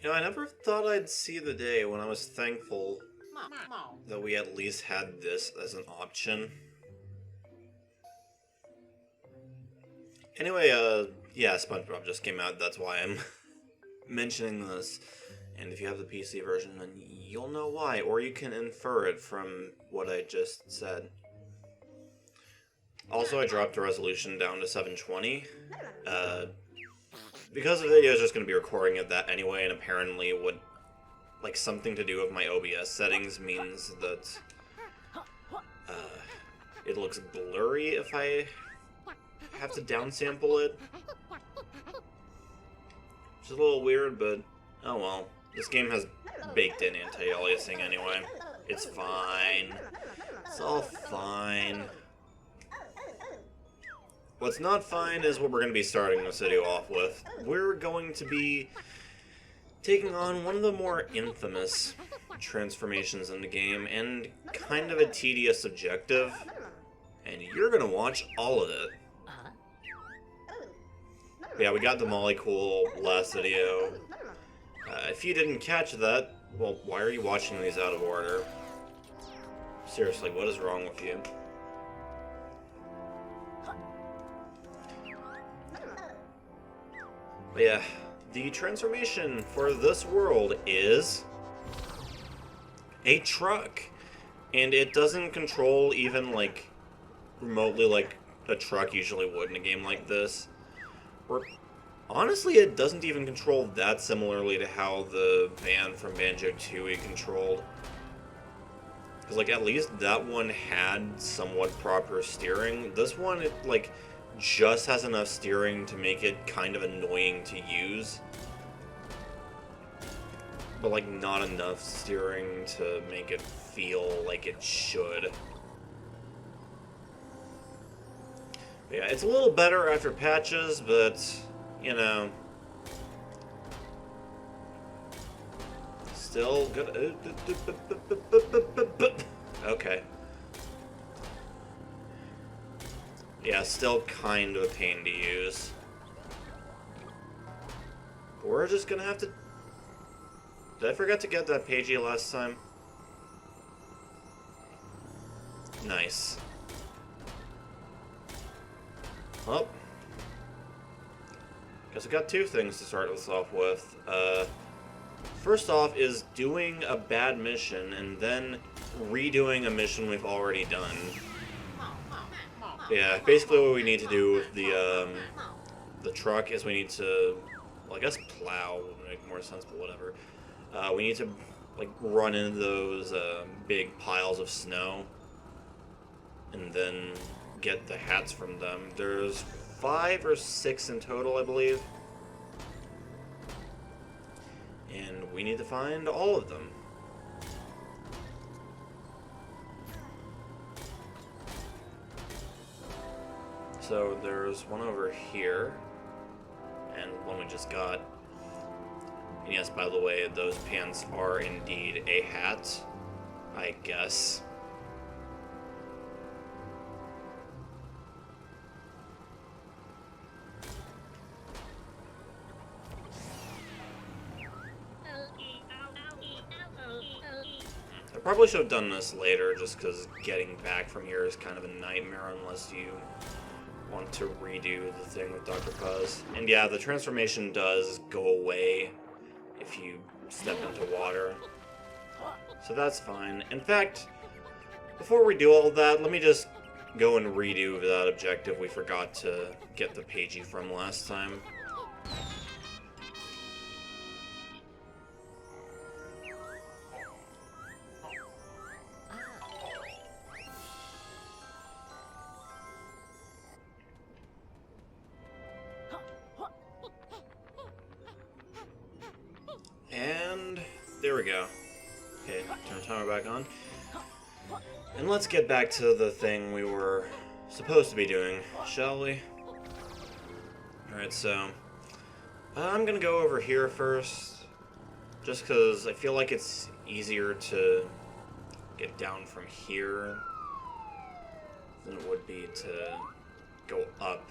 You know, I never thought I'd see the day when I was thankful that we at least had this as an option. Anyway, yeah, SpongeBob just came out, that's why I'm mentioning this. And if you have the PC version, then you'll know why, or you can infer it from what I just said. Also, I dropped the resolution down to 720. Because the video is just going to be recording at that anyway, and apparently what, like, something to do with my OBS settings means that it looks blurry if I have to downsample it. Which is a little weird, but oh well. This game has baked in anti-aliasing anyway. It's fine. It's all fine. What's not fine is what we're going to be starting this video off with. We're going to be taking on one of the more infamous transformations in the game, and kind of a tedious objective, and you're going to watch all of it. Yeah, we got the Molly Cool last video. If you didn't catch that, well, why are you watching these out of order? Seriously, what is wrong with you? But yeah, the transformation for this world is a truck. And it doesn't control even, like, remotely like a truck usually would in a game like this. Or, honestly, it doesn't even control that similarly to how the van from Banjo-Tooie controlled. Because, like, at least that one had somewhat proper steering. This one, it, like, just has enough steering to make it kind of annoying to use. But, like, not enough steering to make it feel like it should. But yeah, it's a little better after patches, but, you know, still good. Okay. Yeah, still kind of a pain to use. We're just gonna have to... Did I forget to get that Pagey last time? Nice. Well, guess I got two things to start this off with. First off is doing a bad mission and then redoing a mission we've already done. Yeah, basically what we need to do with the truck is we need to, well, I guess plow would make more sense, but whatever. We need to, like, run into those big piles of snow and then get the hats from them. There's 5 or 6 in total, I believe. And we need to find all of them. So there's one over here, and one we just got. And yes, by the way, those pants are indeed a hat, I guess. I probably should have done this later, just because getting back from here is kind of a nightmare unless you want to redo the thing with Dr. Puz. And yeah, the transformation does go away if you step into water. So that's fine. In fact, before we do all of that, let me just go and redo that objective we forgot to get the Pagey from last time. And there we go. Okay, turn the timer back on. And let's get back to the thing we were supposed to be doing, shall we? Alright, so I'm gonna go over here first, just because I feel like it's easier to get down from here than it would be to go up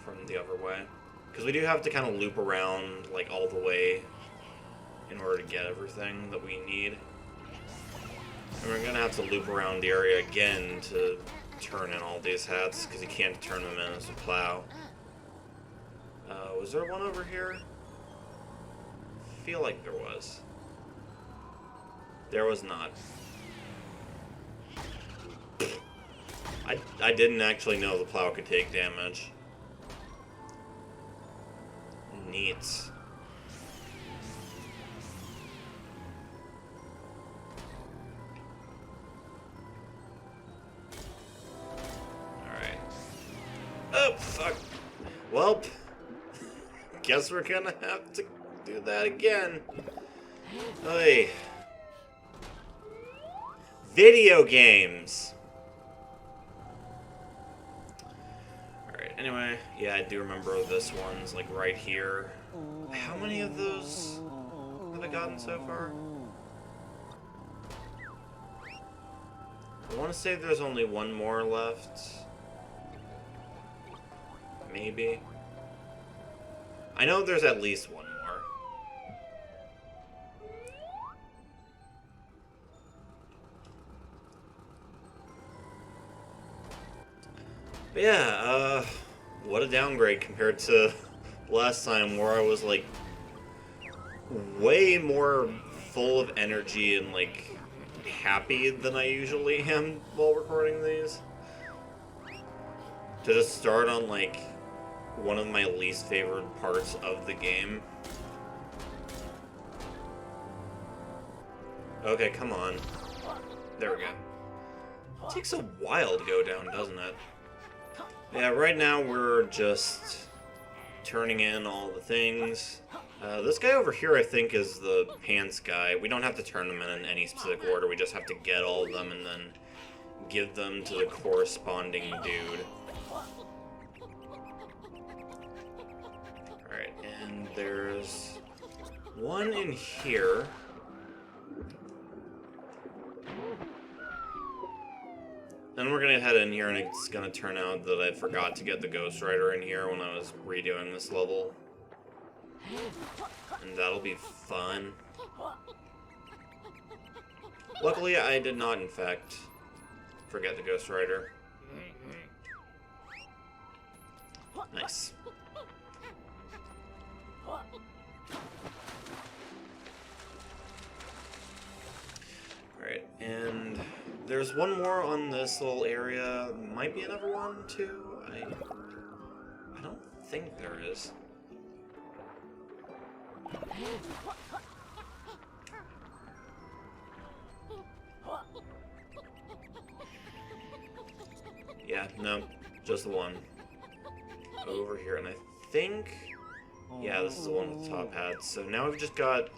from the other way. Because we do have to kind of loop around, like, all the way in order to get everything that we need. And we're gonna have to loop around the area again to turn in all these hats, because you can't turn them in as a plow. Was there one over here? I feel like there was. There was not. I didn't actually know the plow could take damage. Neat. Alright. Oh, fuck. Welp. Guess we're gonna have to do that again. Hey. Video games. Alright, anyway, yeah, I do remember this one's like right here. How many of those have I gotten so far? I want to say there's only one more left. Maybe. I know there's at least one more. But yeah, what a downgrade compared to last time where I was like way more full of energy and like happy than I usually am while recording these. To just start on like one of my least favorite parts of the game. Okay, come on. There we go. It takes a while to go down, doesn't it? Yeah, right now we're just turning in all the things. This guy over here, I think, is the pants guy. We don't have to turn them in any specific order. We just have to get all of them and then give them to the corresponding dude. Alright, and there's one in here. Then we're gonna head in here, and it's gonna turn out that I forgot to get the Ghost Rider in here when I was redoing this level. And that'll be fun. Luckily, I did not, in fact, forget the Ghost Rider. Nice. Alright, and there's one more on this little area. Might be another one, too. I don't think there is. Yeah, no, just the one. Over here, and I think... Yeah, this is the one with the top hat. So now we've just got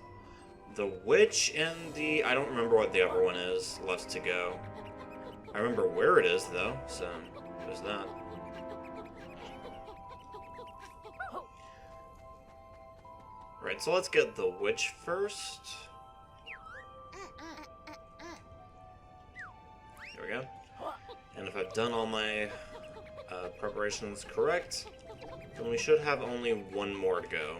the witch and the... I don't remember what the other one is left to go. I remember where it is, though, so there's that. Right, so let's get the witch first. There we go. And if I've done all my preparations correct, then we should have only one more to go.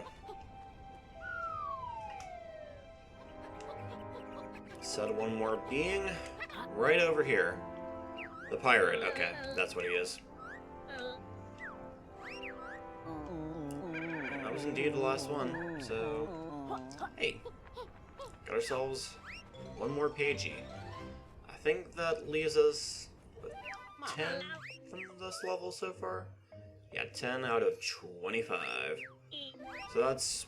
Said one more being right over here. The pirate, okay, that's what he is. That was indeed the last one, so... Hey, got ourselves one more pagey. I think that leaves us with 10 from this level so far. Yeah, 10 out of 25. So that's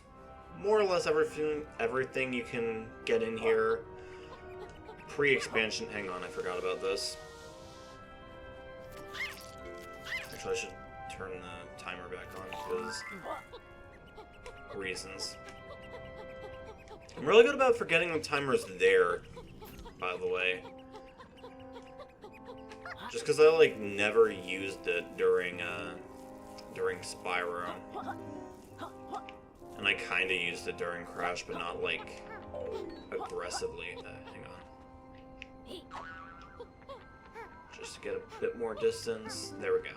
more or less everything you can get in here. Pre-expansion, hang on, I forgot about this. Actually, I should turn the timer back on, because reasons. I'm really good about forgetting the timer's there, by the way. Just because I, like, never used it during Spyro. And I kinda used it during Crash, but not, like, aggressively. Hang on. Just to get a bit more distance. There we go.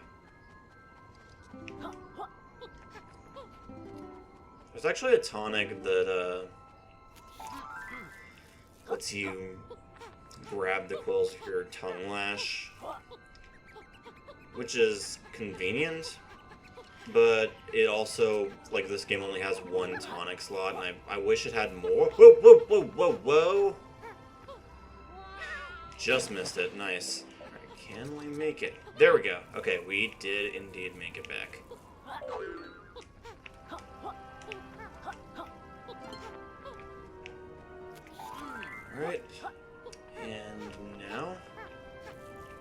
There's actually a tonic that, lets you grab the quills with your tongue lash, which is convenient, but it also, like, this game only has one tonic slot, and I wish it had more. Whoa, whoa, whoa, whoa, whoa! Just missed it. Nice. Alright, can we make it? There we go. Okay, we did indeed make it back. Alright. And now?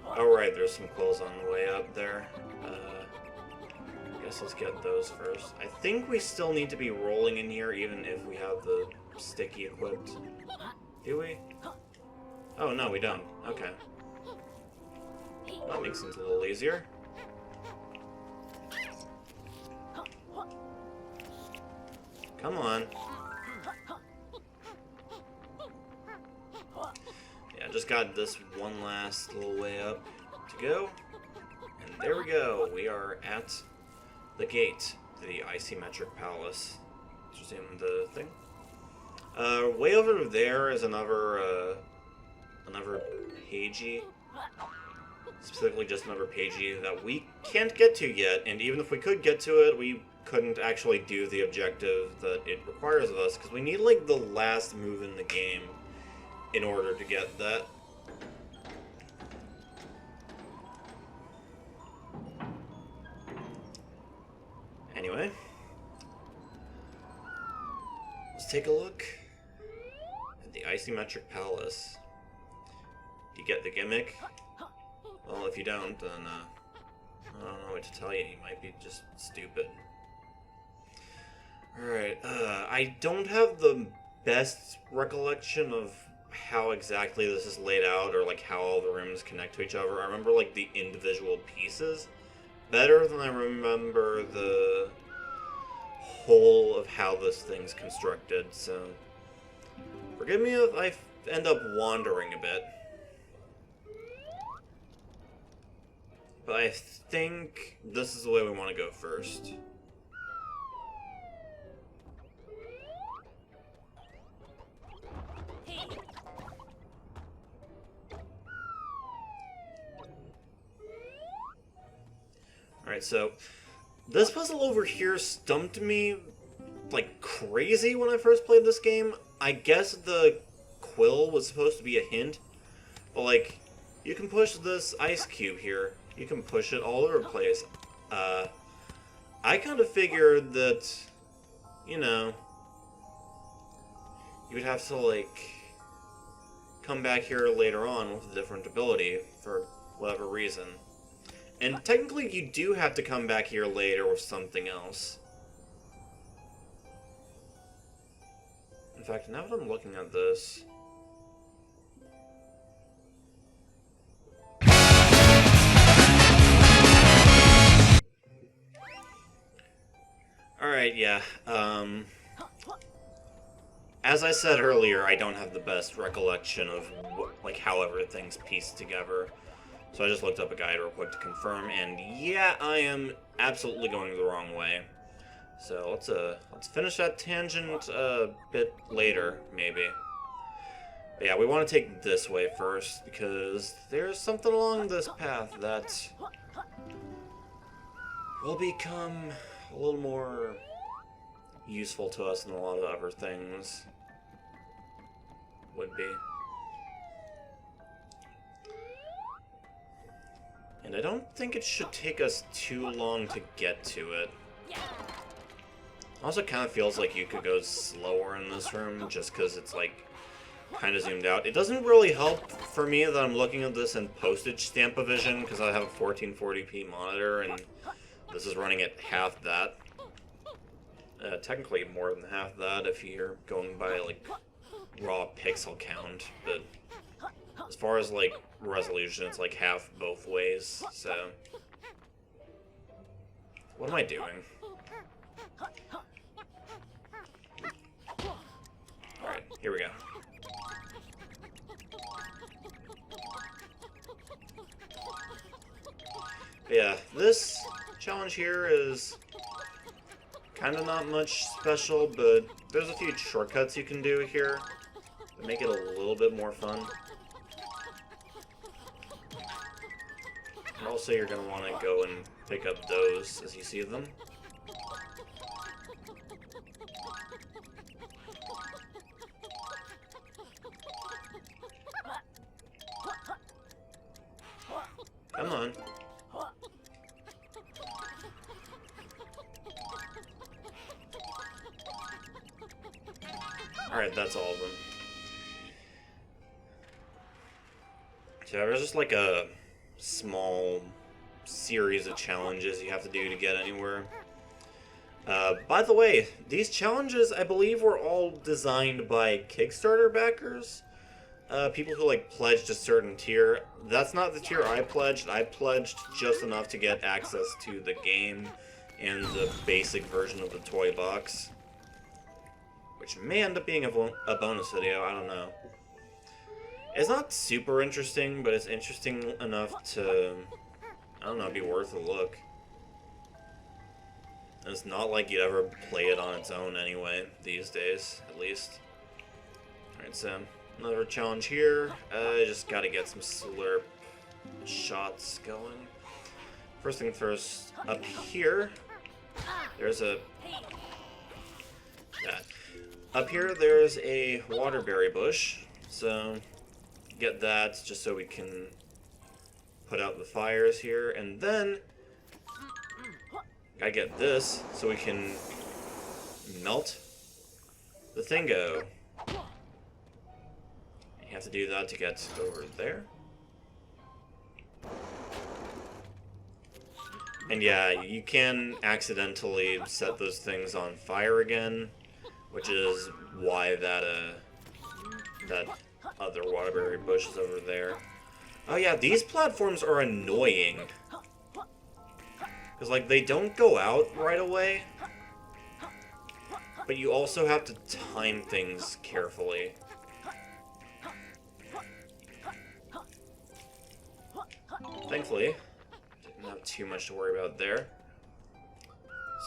Oh, right, there's some quills on the way up there. I guess let's get those first. I think we still need to be rolling in here, even if we have the sticky equipped. Do we? Oh, no, we don't. Okay. That makes things a little easier. Come on. Yeah, just got this one last little way up to go. And there we go. We are at the gate to the icymetric palace. Let's resume the thing. Way over there is another pagey. Specifically just another pagey that we can't get to yet, and even if we could get to it, we couldn't actually do the objective that it requires of us, because we need, like, the last move in the game in order to get that. Anyway, let's take a look at the icymetric palace. Do you get the gimmick? Well, if you don't, then I don't know what to tell you. You might be just stupid. Alright, I don't have the best recollection of how exactly this is laid out, or like how all the rooms connect to each other. I remember like the individual pieces better than I remember the whole of how this thing's constructed, so forgive me if I end up wandering a bit. But I think this is the way we want to go first. Alright, so this puzzle over here stumped me like crazy when I first played this game. I guess the quill was supposed to be a hint, but like, you can push this ice cube here. You can push it all over the place. I kind of figured that, you know, you would have to, like, come back here later on with a different ability for whatever reason. And technically, you do have to come back here later with something else. In fact, now that I'm looking at this... Alright, yeah. As I said earlier, I don't have the best recollection of like how everything's pieced together. So I just looked up a guide real quick to confirm, and yeah, I am absolutely going the wrong way. So let's finish that tangent a bit later, maybe. But yeah, we want to take this way first, because there's something along this path that will become a little more useful to us than a lot of other things would be. And I don't think it should take us too long to get to it. Also kind of feels like Yooka goes slower in this room, just because it's like kind of zoomed out. It doesn't really help for me that I'm looking at this in postage stamp vision, because I have a 1440p monitor, and this is running at half that. Technically more than half that if you're going by like raw pixel count, but as far as like resolution, it's like half both ways, so... What am I doing? Alright, here we go. But yeah, this challenge here is kind of not much special, but there's a few shortcuts you can do here to make it a little bit more fun. And also, you're going to want to go and pick up those as you see them. Come on. Alright, that's all of them. So there's just like a small series of challenges you have to do to get anywhere. By the way, these challenges, I believe, were all designed by Kickstarter backers. People who, like, pledged a certain tier. That's not the tier I pledged. I pledged just enough to get access to the game and the basic version of the toy box. Which may end up being a bonus video, I don't know. It's not super interesting, but it's interesting enough to, I don't know, be worth a look. And it's not like you'd ever play it on its own anyway, these days, at least. Alright, so another challenge here. I just gotta get some slurp shots going. First thing first, up here, there's a... Up here, there's a waterberry bush, so get that just so we can put out the fires here, and then I get this so we can melt the thingo. You have to do that to get over there. And yeah, you can accidentally set those things on fire again, which is why that other waterberry bush is over there. Oh yeah, these platforms are annoying. Because, like, they don't go out right away. But you also have to time things carefully. Thankfully, didn't have too much to worry about there.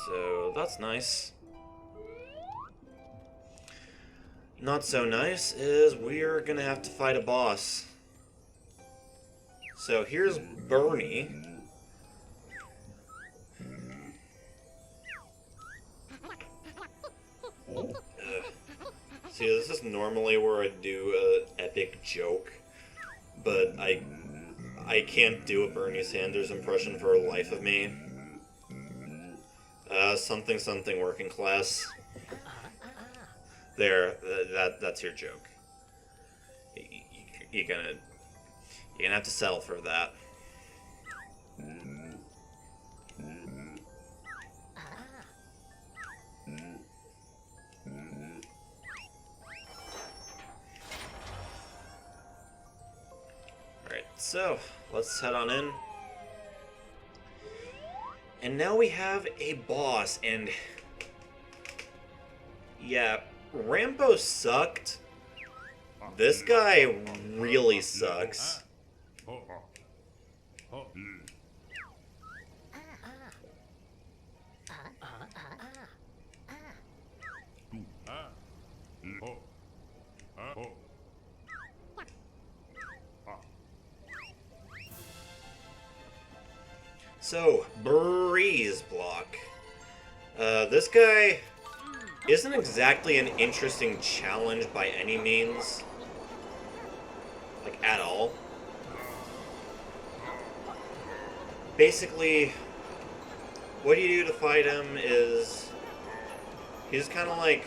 So, that's nice. Not so nice is we're gonna have to fight a boss. So here's Bernie. See, this is normally where I do an epic joke, but I can't do a Bernie Sanders impression for the life of me. Something something working class. There, that's your joke. You're gonna have to settle for that. Alright, so let's head on in. And now we have a boss, and yeah, Rambo sucked. This guy really sucks. So, Breeze Block. This guy isn't exactly an interesting challenge by any means. Like, at all. Basically, what you do to fight him is he just kind of like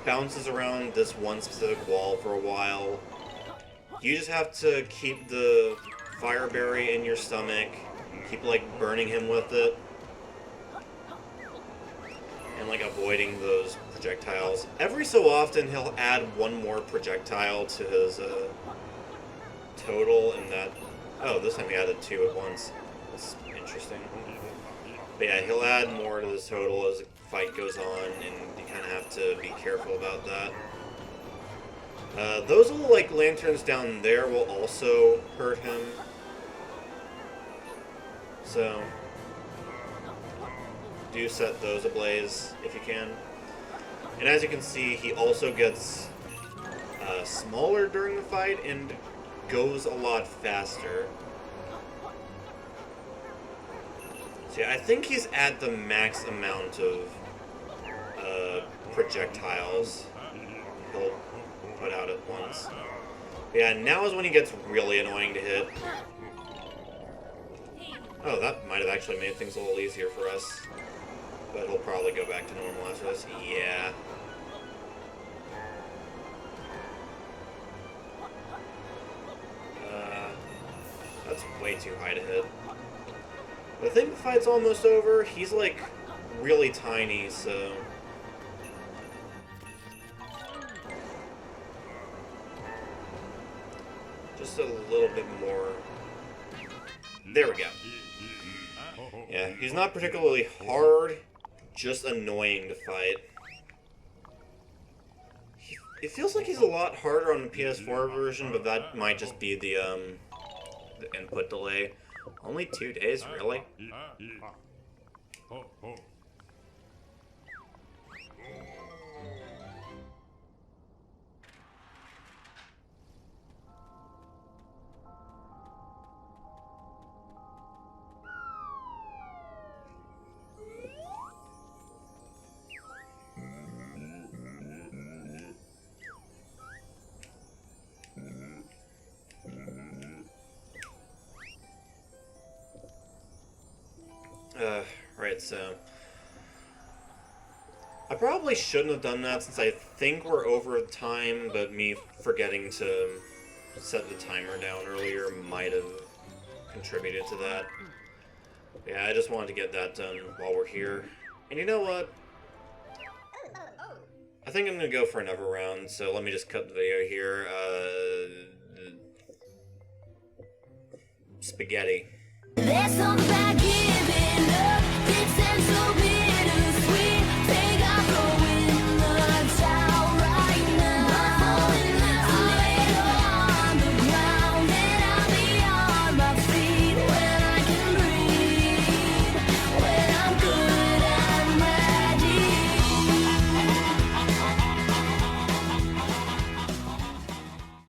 bounces around this one specific wall for a while. You just have to keep the fireberry in your stomach, keep like burning him with it, and like avoiding those projectiles. Every so often he'll add one more projectile to his total, and that... Oh, this time he added two at once. That's interesting. But yeah, he'll add more to this total as the fight goes on, and you kind of have to be careful about that. Those little like lanterns down there will also hurt him. So do set those ablaze if you can. And as you can see, he also gets smaller during the fight and goes a lot faster. So yeah, I think he's at the max amount of projectiles he'll put out at once. Yeah, now is when he gets really annoying to hit. Oh, that might have actually made things a little easier for us. But he'll probably go back to normal after this. Yeah. That's way too high to hit. I think the fight's almost over. He's, like, really tiny, so... just a little bit more. There we go. Yeah, he's not particularly hard, just annoying to fight. It feels like he's a lot harder on the PS4 version, but that might just be the input delay. Only 2 days, really? Right, so... I probably shouldn't have done that since I think we're over time, but me forgetting to set the timer down earlier might have contributed to that. Yeah, I just wanted to get that done while we're here. And you know what? I think I'm gonna go for another round, so let me just cut the video here. Spaghetti. There's something